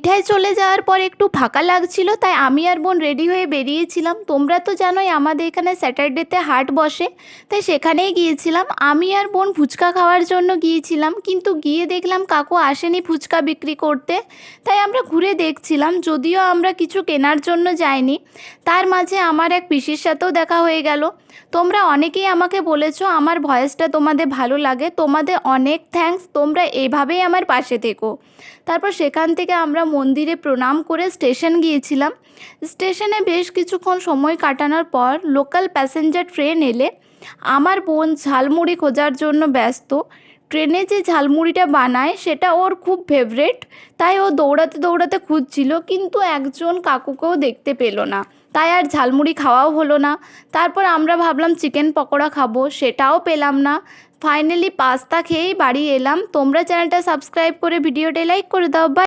দীঘায় চলে যাওয়ার পর একটু ফাঁকা লাগছিল, তাই আমি আর বোন রেডি হয়ে বেরিয়েছিলাম। তোমরা তো জানোই আমাদের এখানে স্যাটারডেতে হাট বসে, তাই সেখানেই গিয়েছিলাম। আমি আর বোন ফুচকা খাওয়ার জন্য গিয়েছিলাম, কিন্তু গিয়ে দেখলাম কাকু আসেনি ফুচকা বিক্রি করতে। তাই আমরা ঘুরে দেখছিলাম, যদিও আমরা কিছু কেনার জন্য যাইনি। তার মাঝে আমার এক পিসির সাথেও দেখা হয়ে গেল। তোমরা অনেকেই আমাকে বলেছো আমার ভয়েসটা তোমাদের ভালো লাগে, তোমাদের অনেক থ্যাঙ্কস। তোমরা এভাবেই আমার পাশে থেকো। তারপর সেখান থেকে আমরা মন্দিরে প্রণাম করে স্টেশন গিয়েছিলাম। স্টেশনে বেশ কিছুক্ষণ সময় কাটানোর পর লোকাল প্যাসেঞ্জার ট্রেন এলে আমার বোন ঝালমুড়ি খোঁজার জন্য ব্যস্ত। ট্রেনে যে ঝালমুড়িটা বানায় সেটা ওর খুব ফেভারেট, তাই ও দৌড়াতে দৌড়াতে খুঁজছিল, কিন্তু একজন কাকুকেও দেখতে পেল না। তাই আর ঝালমুড়ি খাওয়াও হলো না। তারপর আমরা ভাবলাম চিকেন পকোড়া খাবো, সেটাও পেলাম না। ফাইনালি পাস্তা খেয়েই বাড়ি এলাম। তোমরা চ্যানেলটা সাবস্ক্রাইব করে ভিডিওটা লাইক করে দাও। বাই।